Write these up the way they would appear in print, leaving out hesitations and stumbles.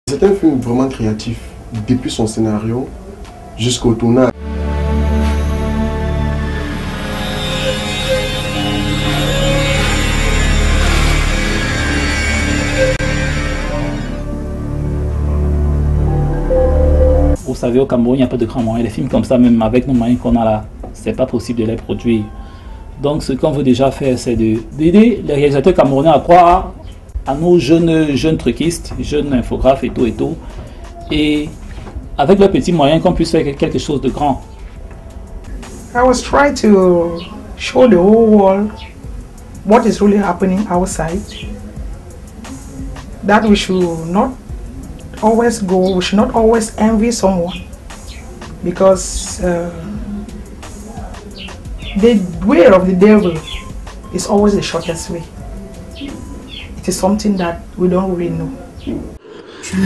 C'est un film vraiment créatif, depuis son scénario jusqu'au tournage. Vous savez, au Cameroun, il n'y a pas de grands moyens. Les films comme ça, même avec nos moyens qu'on a là, c'est pas possible de les produire. Donc, ce qu'on veut déjà faire, c'est d'aider les réalisateurs camerounais à croire à nos jeunes truquistes, jeunes infographes et tout. Et avec leurs petits moyens, qu'on puisse faire quelque chose de grand. I was trying to show the whole world what is really happening outside. That we should not always envy someone, because the way of the devil is always the shortest way. It is something that we don't really know. Tu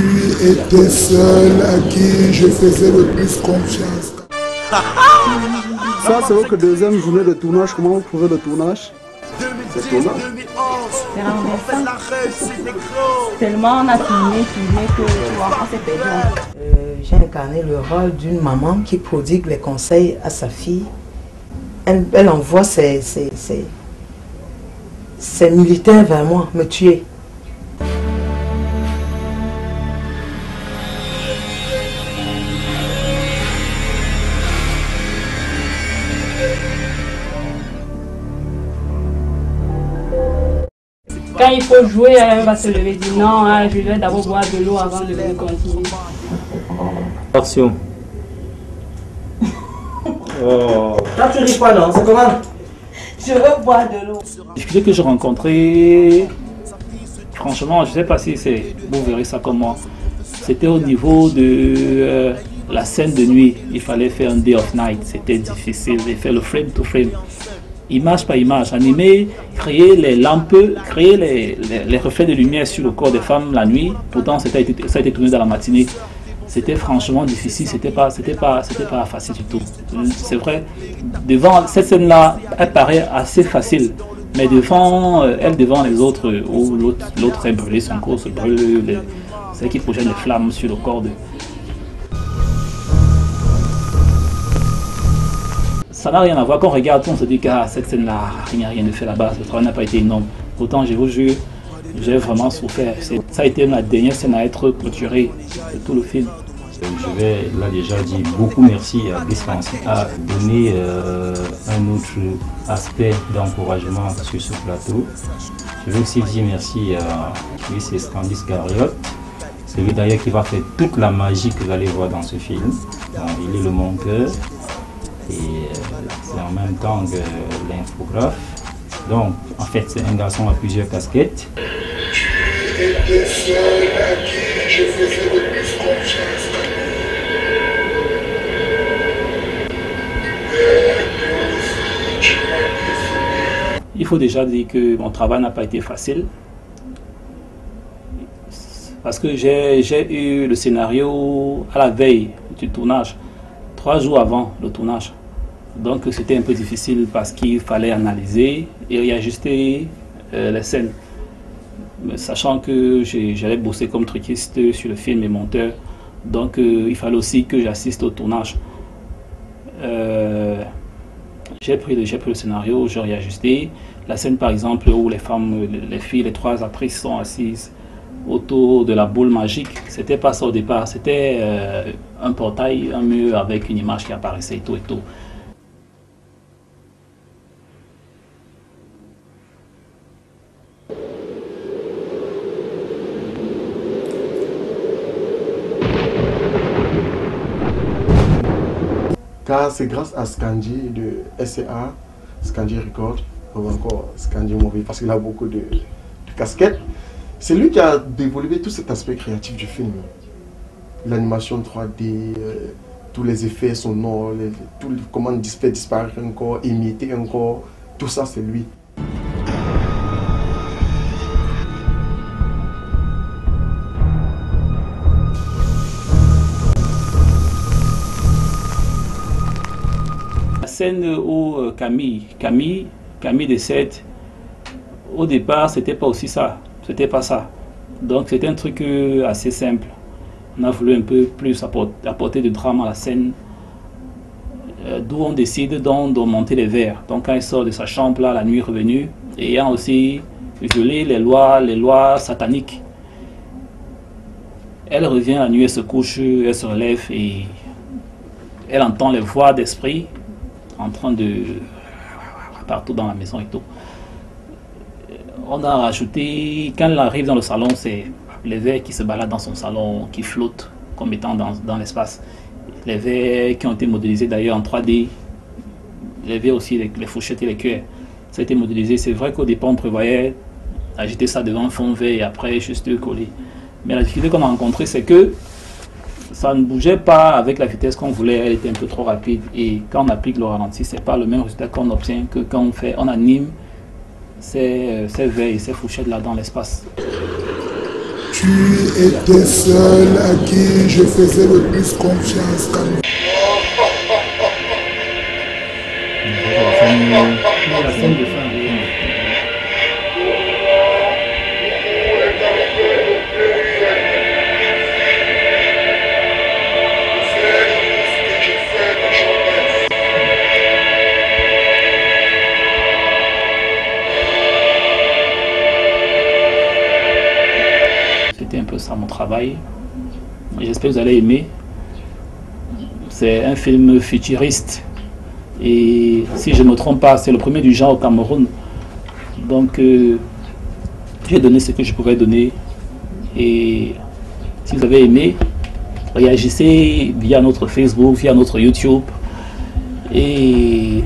étais seul à qui je faisais le plus confiance. Ça, c'est votre deuxième journée de tournage. Comment vous trouvez le tournage? C'est tellement on a tourné que tu vois, on s'est perdu. J'ai incarné le rôle d'une maman qui prodigue les conseils à sa fille. Elle envoie ses militaires vers moi, me tuer. Quand il faut jouer, elle va se lever et dire non, je vais d'abord boire de l'eau avant de continuer. Action. Oh. Là, tu ris pas, non? C'est comment? Je veux boire de l'eau. Les difficultés que j'ai rencontrées, franchement, je ne sais pas si vous verrez ça comme moi. C'était au niveau de la scène de nuit. Il fallait faire un day of night. C'était difficile de faire le frame to frame. Image par image, animer, créer les lampes, créer les reflets de lumière sur le corps des femmes la nuit. Pourtant, ça a été tourné dans la matinée. C'était franchement difficile, c'était pas facile du tout. C'est vrai, devant cette scène-là, elle paraît assez facile, mais devant les autres, où l'autre est brûlé, son corps se brûle, c'est qui projette les flammes sur le corps de... Ça n'a rien à voir. Quand on regarde, on se dit que cette scène-là, il n'y a rien de fait là-bas, le travail n'a pas été énorme. Pourtant, je vous jure, j'ai vraiment souffert. Ça a été la dernière scène à être clôturée de tout le film. Je vais là déjà dire beaucoup merci à Brice Francis à donner un autre aspect d'encouragement sur ce plateau. Je veux aussi dire merci à Chris Estandis Garriott. C'est lui d'ailleurs qui va faire toute la magie que vous allez voir dans ce film. Donc, il est le monteur et c'est en même temps que l'infographe. Donc en fait c'est un garçon à plusieurs casquettes. Tu étais seul à qui je faisais le plus confiance. Il faut déjà dire que mon travail n'a pas été facile. Parce que j'ai eu le scénario à la veille du tournage, 3 jours avant le tournage. Donc c'était un peu difficile parce qu'il fallait analyser et réajuster les scènes. Sachant que j'allais bosser comme truquiste sur le film et monteur, donc il fallait aussi que j'assiste au tournage. J'ai pris le scénario, j'ai réajusté. La scène par exemple où les femmes, les filles, les 3 actrices sont assises autour de la boule magique, c'était pas ça au départ, c'était un portail, un mur avec une image qui apparaissait et tout. Car c'est grâce à Scandi de SCA, Scandi Record, ou encore Scandi Movie, parce qu'il a beaucoup de casquettes. C'est lui qui a développé tout cet aspect créatif du film. L'animation 3D, tous les effets sonores, comment faire disparaître un corps, imiter un corps, tout ça c'est lui. La scène où Camille décède, au départ c'était pas aussi ça, c'était pas ça. Donc c'était un truc assez simple. On a voulu un peu plus apporter de drame à la scène, d'où on décide donc de monter les verres. Donc quand il sort de sa chambre là, la nuit revenue, ayant aussi violé les lois sataniques, elle revient la nuit, elle se couche, elle se relève et elle entend les voix d'esprit en train de partout dans la maison et tout. On a rajouté, quand elle arrive dans le salon, c'est les verres qui se baladent dans son salon, qui flottent comme étant dans l'espace. Les verres qui ont été modélisés d'ailleurs en 3D, les verres aussi, les fourchettes et les cuillères, ça a été modélisé. C'est vrai qu'au départ on prévoyait agiter ça devant un fond vert et après juste coller. Mais la difficulté qu'on a rencontrée, c'est que ça ne bougeait pas avec la vitesse qu'on voulait, elle était un peu trop rapide. Et quand on applique le ralenti, c'est pas le même résultat qu'on obtient que quand on anime ces verres et ces fourchettes là dans l'espace. Tu étais seul à qui je faisais le plus confiance. La scène de fin. C'était un peu ça mon travail. J'espère que vous allez aimer. C'est un film futuriste. Et si je ne me trompe pas, c'est le premier du genre au Cameroun. Donc, j'ai donné ce que je pouvais donner. Et si vous avez aimé, réagissez via notre Facebook, via notre YouTube. Et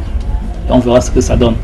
on verra ce que ça donne.